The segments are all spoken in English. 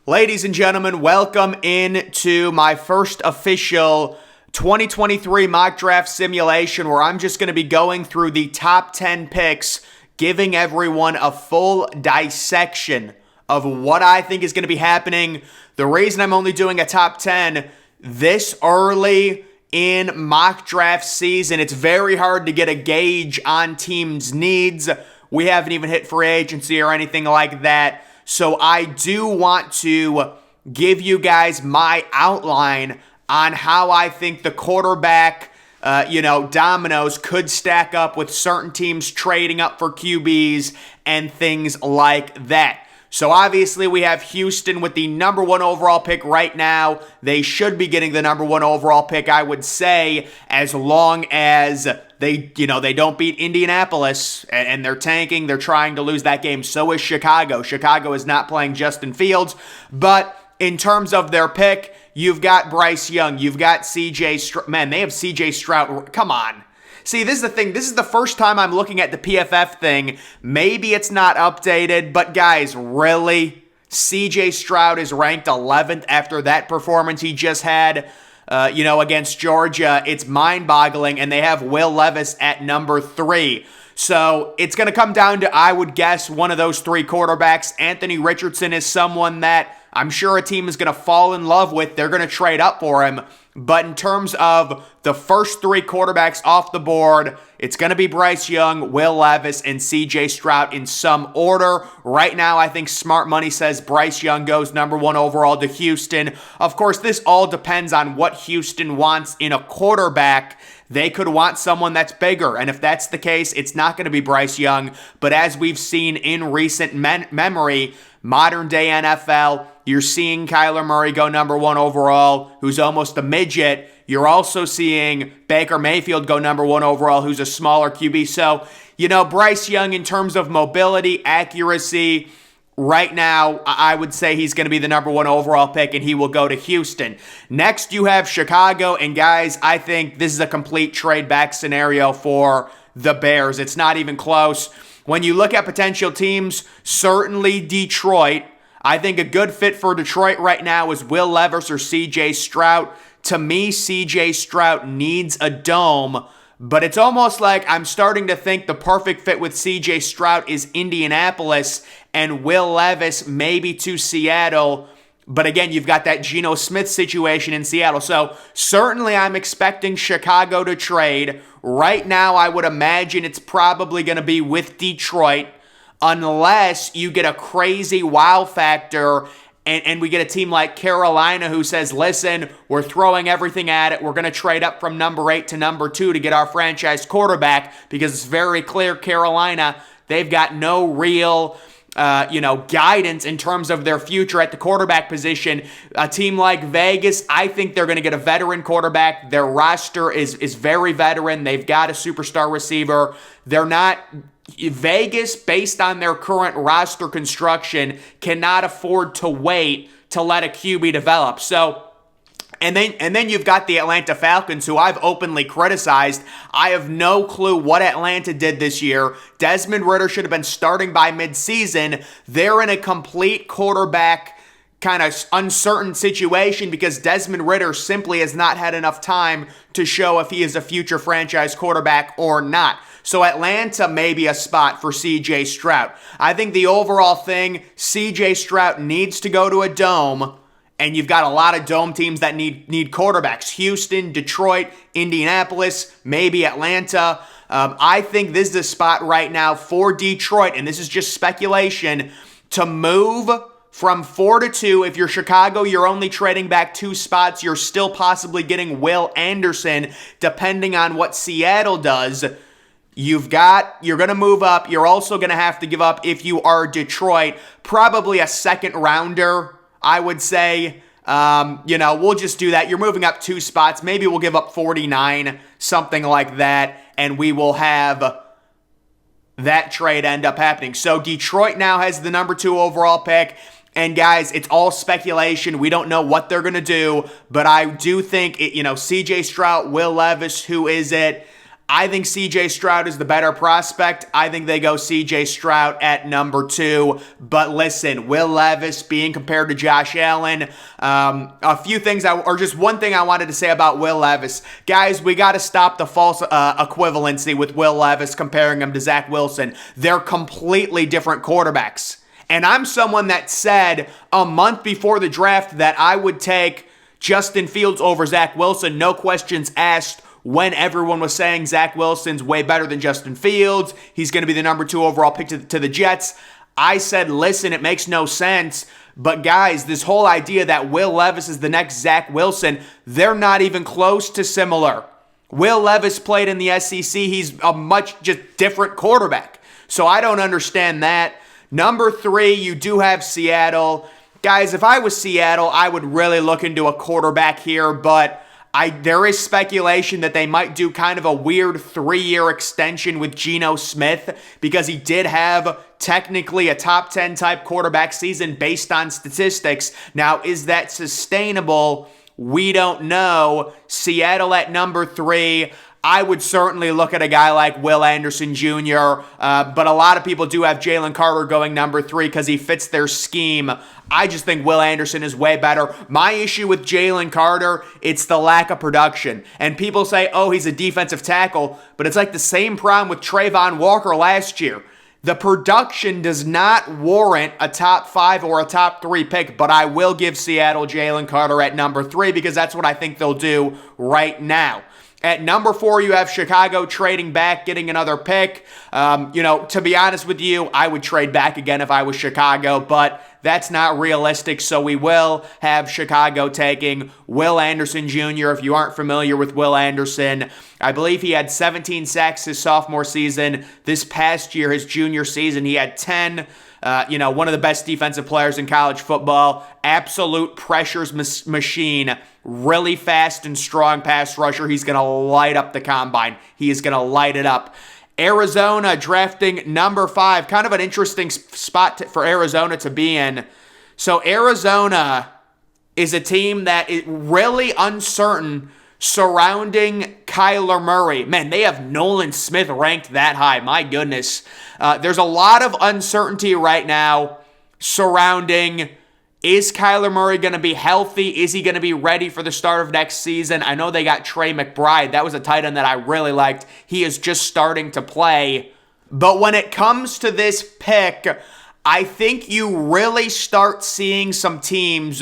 Ladies and gentlemen, welcome into my first official 2023 mock draft simulation where I'm just going to be going through the top 10 picks, giving everyone a full dissection of what I think is going to be happening. The reason I'm only doing a top 10 this early in mock draft season, it's very hard to get a gauge on teams' needs. We haven't even hit free agency or anything like that. So I do want to give you guys my outline on how I think the quarterback, dominoes could stack up with certain teams trading up for QBs and things like that. So obviously we have Houston with the number 1 overall pick right now. They should be getting the number 1 overall pick, I would say, as long as they don't beat Indianapolis and they're tanking. They're trying to lose that game. So is Chicago. Chicago is not playing Justin Fields. But in terms of their pick, you've got Bryce Young. You've got CJ Stroud. Man, they have CJ Stroud. Come on. See, this is the thing. This is the first time I'm looking at the PFF thing. Maybe it's not updated, but guys, really? CJ Stroud is ranked 11th after that performance he just had, against Georgia. It's mind-boggling, and they have Will Levis at number 3. So it's going to come down to, I would guess, one of those 3 quarterbacks. Anthony Richardson is someone that I'm sure a team is going to fall in love with. They're going to trade up for him. But in terms of the first 3 quarterbacks off the board, it's going to be Bryce Young, Will Levis, and CJ Stroud in some order. Right now, I think smart money says Bryce Young goes number 1 overall to Houston. Of course, this all depends on what Houston wants in a quarterback. They could want someone that's bigger, and if that's the case, it's not going to be Bryce Young. But as we've seen in recent memory, modern-day NFL, you're seeing Kyler Murray go number 1 overall, who's almost a midget. You're also seeing Baker Mayfield go number 1 overall, who's a smaller QB. So, Bryce Young, in terms of mobility, accuracy, right now, I would say he's going to be the number 1 overall pick, and he will go to Houston. Next, you have Chicago, and guys, I think this is a complete trade-back scenario for the Bears. It's not even close. When you look at potential teams, certainly Detroit. I think a good fit for Detroit right now is Will Levis or CJ Stroud. To me, CJ Stroud needs a dome, but it's almost like I'm starting to think the perfect fit with CJ Stroud is Indianapolis and Will Levis maybe to Seattle. But again, you've got that Geno Smith situation in Seattle. So certainly I'm expecting Chicago to trade. Right now, I would imagine it's probably going to be with Detroit unless you get a crazy wow factor and we get a team like Carolina who says, listen, we're throwing everything at it. We're going to trade up from number 8 to number 2 to get our franchise quarterback because it's very clear Carolina, they've got no real guidance in terms of their future at the quarterback position. A team like Vegas, I think they're going to get a veteran quarterback. Their roster is very veteran. They've got a superstar receiver. Vegas, based on their current roster construction, cannot afford to wait to let a QB develop. So, and then you've got the Atlanta Falcons, who I've openly criticized. I have no clue what Atlanta did this year. Desmond Ridder should have been starting by midseason. They're in a complete quarterback kind of uncertain situation because Desmond Ridder simply has not had enough time to show if he is a future franchise quarterback or not. So Atlanta may be a spot for CJ Stroud. I think the overall thing, CJ Stroud needs to go to a dome. And you've got a lot of dome teams that need quarterbacks. Houston, Detroit, Indianapolis, maybe Atlanta. I think this is a spot right now for Detroit, and this is just speculation, to move from 4 to 2. If you're Chicago, you're only trading back 2 spots. You're still possibly getting Will Anderson, depending on what Seattle does. You're going to move up. You're also going to have to give up, if you are Detroit, probably a second rounder, I would say. We'll just do that. You're moving up 2 spots. Maybe we'll give up 49, something like that, and we will have that trade end up happening. So Detroit now has the number 2 overall pick. And guys, it's all speculation. We don't know what they're going to do, but I do think, CJ Stroud, Will Levis, who is it? I think CJ Stroud is the better prospect. I think they go CJ Stroud at number 2. But listen, Will Levis being compared to Josh Allen. A few things, or just one thing I wanted to say about Will Levis. Guys, we got to stop the false equivalency with Will Levis comparing him to Zach Wilson. They're completely different quarterbacks. And I'm someone that said a month before the draft that I would take Justin Fields over Zach Wilson. No questions asked. When everyone was saying Zach Wilson's way better than Justin Fields, he's going to be the number 2 overall pick to the Jets, I said, listen, it makes no sense. But guys, this whole idea that Will Levis is the next Zach Wilson, they're not even close to similar. Will Levis played in the SEC. He's a much just different quarterback. So I don't understand that. Number 3, you do have Seattle. Guys, if I was Seattle, I would really look into a quarterback here, but there is speculation that they might do kind of a weird 3-year extension with Geno Smith because he did have technically a top 10 type quarterback season based on statistics. Now, is that sustainable? We don't know. Seattle at number 3. I would certainly look at a guy like Will Anderson Jr., but a lot of people do have Jalen Carter going number 3 because he fits their scheme. I just think Will Anderson is way better. My issue with Jalen Carter, it's the lack of production. And people say, oh, he's a defensive tackle, but it's like the same problem with Trayvon Walker last year. The production does not warrant a top 5 or a top 3 pick, but I will give Seattle Jalen Carter at number 3 because that's what I think they'll do right now. At number 4, you have Chicago trading back, getting another pick. To be honest with you, I would trade back again if I was Chicago, but that's not realistic, so we will have Chicago taking Will Anderson Jr. If you aren't familiar with Will Anderson, I believe he had 17 sacks his sophomore season. This past year, his junior season, he had 10. One of the best defensive players in college football. Absolute pressures machine. Really fast and strong pass rusher. He's going to light up the combine. He is going to light it up. Arizona drafting number 5. Kind of an interesting spot for Arizona to be in. So Arizona is a team that is really uncertain surrounding Kyler Murray. Man, they have Nolan Smith ranked that high. My goodness. There's a lot of uncertainty right now surrounding, is Kyler Murray going to be healthy? Is he going to be ready for the start of next season? I know they got Trey McBride. That was a tight end that I really liked. He is just starting to play. But when it comes to this pick, I think you really start seeing some teams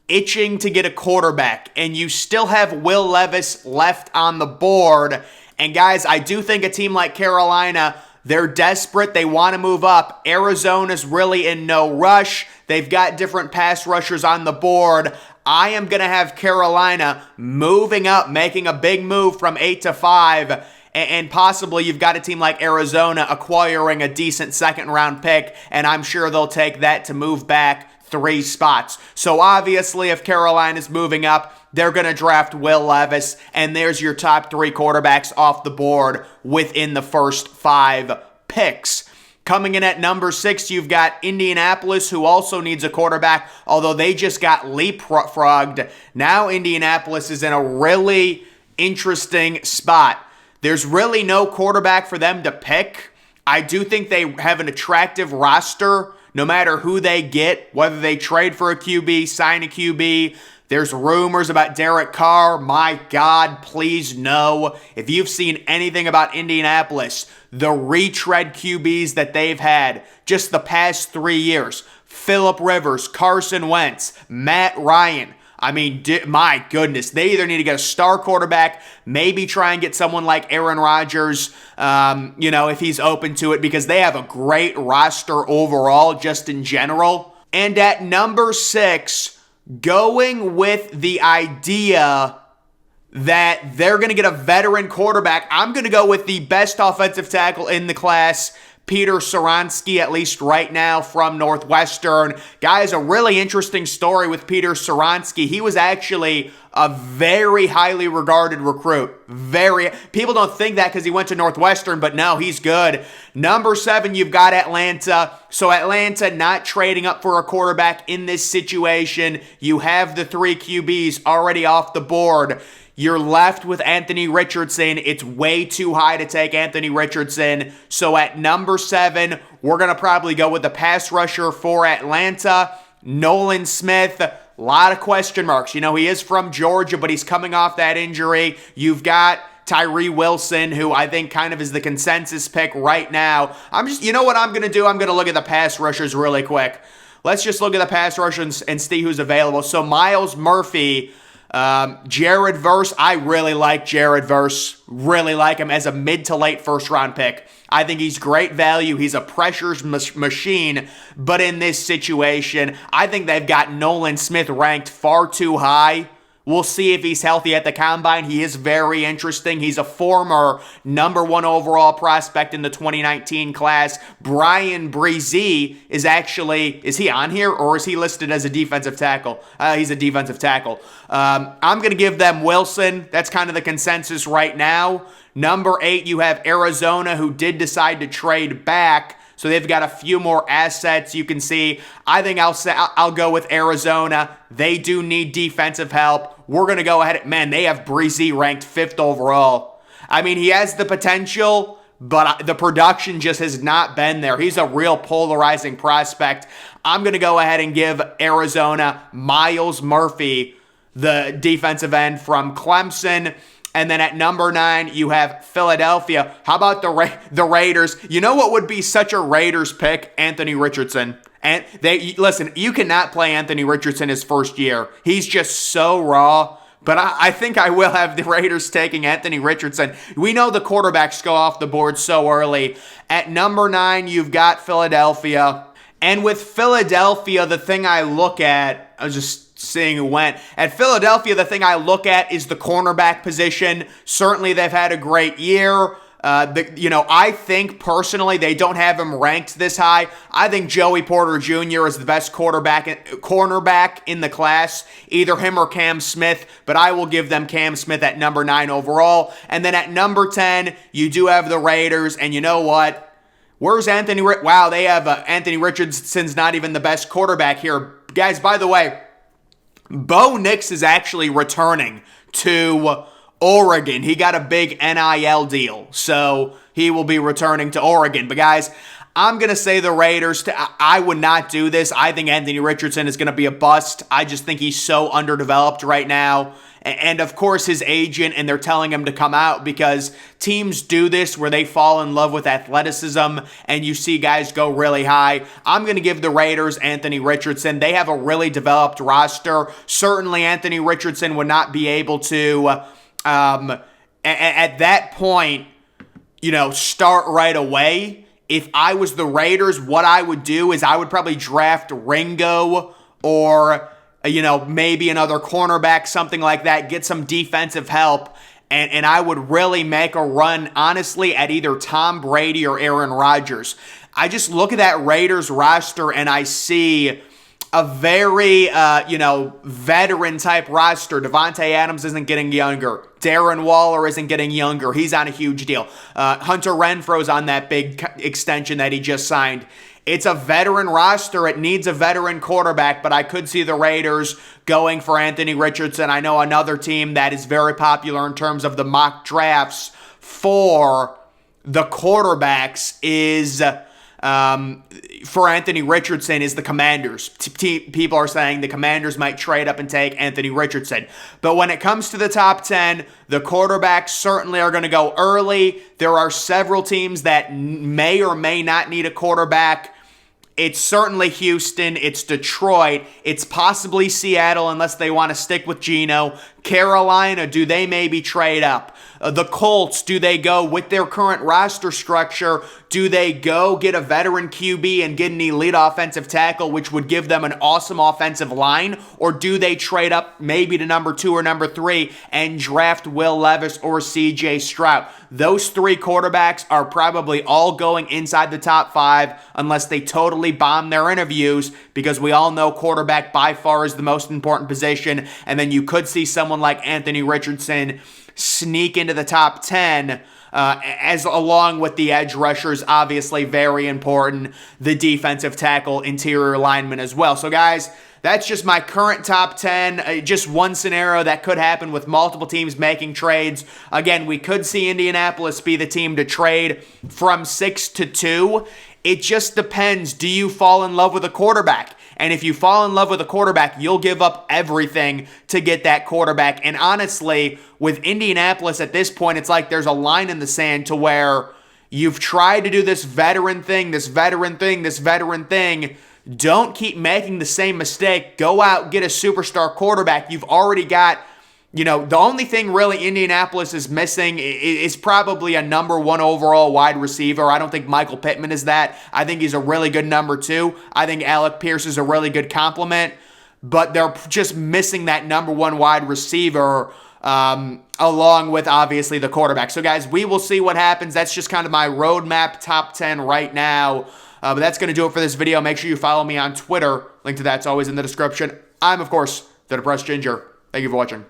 itching to get a quarterback, and you still have Will Levis left on the board. And guys, I do think a team like Carolina, they're desperate. They want to move up. Arizona's really in no rush. They've got different pass rushers on the board. I am going to have Carolina moving up, making a big move from 8 to 5. And possibly you've got a team like Arizona acquiring a decent second-round pick, and I'm sure they'll take that to move back 3 spots. So obviously, if Carolina's moving up, they're going to draft Will Levis, and there's your top 3 quarterbacks off the board within the first 5 picks. Coming in at number 6, you've got Indianapolis, who also needs a quarterback, although they just got leapfrogged. Now Indianapolis is in a really interesting spot. There's really no quarterback for them to pick. I do think they have an attractive roster, no matter who they get, whether they trade for a QB, sign a QB. There's rumors about Derek Carr. My God, please no. If you've seen anything about Indianapolis, the retread QBs that they've had just the past 3 years, Phillip Rivers, Carson Wentz, Matt Ryan. I mean, my goodness, they either need to get a star quarterback, maybe try and get someone like Aaron Rodgers, if he's open to it, because they have a great roster overall, just in general. And at number 6, going with the idea that they're going to get a veteran quarterback, I'm going to go with the best offensive tackle in the class, Peter Soronsky, at least right now, from Northwestern. Guys, a really interesting story with Peter Soronsky. He was actually a very highly regarded recruit. People don't think that because he went to Northwestern, but no, he's good. Number 7, you've got Atlanta. So Atlanta not trading up for a quarterback in this situation. You have the 3 QBs already off the board. You're left with Anthony Richardson. It's way too high to take Anthony Richardson. So at number 7, we're going to probably go with the pass rusher for Atlanta, Nolan Smith. A lot of question marks. You know, he is from Georgia, but he's coming off that injury. You've got Tyree Wilson, who I think kind of is the consensus pick right now. You know what I'm going to do? I'm going to look at the pass rushers really quick. Let's just look at the pass rushers and see who's available. So Myles Murphy, Jared Verse. I really like Jared Verse. Really like him as a mid to late first round pick. I think he's great value. He's a pressures machine. But in this situation, I think they've got Nolan Smith ranked far too high. We'll see if he's healthy at the combine. He is very interesting. He's a former number 1 overall prospect in the 2019 class. Brian Breezy is he on here or is he listed as a defensive tackle? He's a defensive tackle. I'm going to give them Wilson. That's kind of the consensus right now. Number 8, you have Arizona, who did decide to trade back. So they've got a few more assets you can see. I think I'll go with Arizona. They do need defensive help. We're going to go ahead. Man, they have Breezy ranked 5th overall. I mean, he has the potential, but the production just has not been there. He's a real polarizing prospect. I'm going to go ahead and give Arizona Myles Murphy, the defensive end from Clemson. And then at number 9, you have Philadelphia. How about the Raiders? You know what would be such a Raiders pick? Anthony Richardson. And listen, you cannot play Anthony Richardson his first year. He's just so raw. But I think I will have the Raiders taking Anthony Richardson. We know the quarterbacks go off the board so early. At number 9, you've got Philadelphia. And with Philadelphia, the thing I look at, I was just seeing who went. At Philadelphia, the thing I look at is the cornerback position. Certainly, they've had a great year. I think personally they don't have him ranked this high. I think Joey Porter Jr. is the best cornerback in the class, either him or Cam Smith, but I will give them Cam Smith at number 9 overall. And then at number 10, you do have the Raiders, and you know what? Where's Anthony? Wow, they have Anthony Richardson's not even the best quarterback here. Guys, by the way, Bo Nix is actually returning to Oregon. He got a big NIL deal, so he will be returning to Oregon. But guys, I'm going to say the Raiders. I would not do this. I think Anthony Richardson is going to be a bust. I just think he's so underdeveloped right now. And of course, his agent, and they're telling him to come out because teams do this where they fall in love with athleticism and you see guys go really high. I'm going to give the Raiders Anthony Richardson. They have a really developed roster. Certainly, Anthony Richardson would not be able to, at that point, start right away. If I was the Raiders, what I would do is I would probably draft Ringo or maybe another cornerback, something like that, get some defensive help, and I would really make a run, honestly, at either Tom Brady or Aaron Rodgers. I just look at that Raiders roster, and I see a very, veteran-type roster. Devontae Adams isn't getting younger. Darren Waller isn't getting younger. He's on a huge deal. Hunter Renfro's on that big extension that he just signed. It's a veteran roster. It needs a veteran quarterback, but I could see the Raiders going for Anthony Richardson. I know another team that is very popular in terms of the mock drafts for the quarterbacks is for Anthony Richardson is the Commanders. People are saying the Commanders might trade up and take Anthony Richardson. But when it comes to the top 10, the quarterbacks certainly are going to go early. There are several teams that may or may not need a quarterback. It's certainly Houston. It's Detroit. It's possibly Seattle unless they want to stick with Geno. Carolina, do they maybe trade up? The Colts, do they go with their current roster structure? Do they go get a veteran QB and get an elite offensive tackle, which would give them an awesome offensive line? Or do they trade up maybe to number 2 or number 3 and draft Will Levis or CJ Stroud? Those 3 quarterbacks are probably all going inside the top 5 unless they totally bomb their interviews, because we all know quarterback by far is the most important position. And then you could see someone like Anthony Richardson sneak into the top 10. as along with the edge rushers, obviously very important, the defensive tackle, interior lineman as well. So guys, that's just my current top 10. Just one scenario that could happen with multiple teams making trades. Again, we could see Indianapolis be the team to trade from 6 to 2. It just depends. Do you fall in love with a quarterback? And if you fall in love with a quarterback, you'll give up everything to get that quarterback. And honestly, with Indianapolis at this point, it's like there's a line in the sand to where you've tried to do this veteran thing, this veteran thing, this veteran thing. Don't keep making the same mistake. Go out, get a superstar quarterback. You've already got, the only thing really Indianapolis is missing is probably a number 1 overall wide receiver. I don't think Michael Pittman is that. I think he's a really good number 2. I think Alec Pierce is a really good complement. But they're just missing that number 1 wide receiver along with, obviously, the quarterback. So, guys, we will see what happens. That's just kind of my roadmap top 10 right now. But that's going to do it for this video. Make sure you follow me on Twitter. Link to that's always in the description. I'm, of course, the Depressed Ginger. Thank you for watching.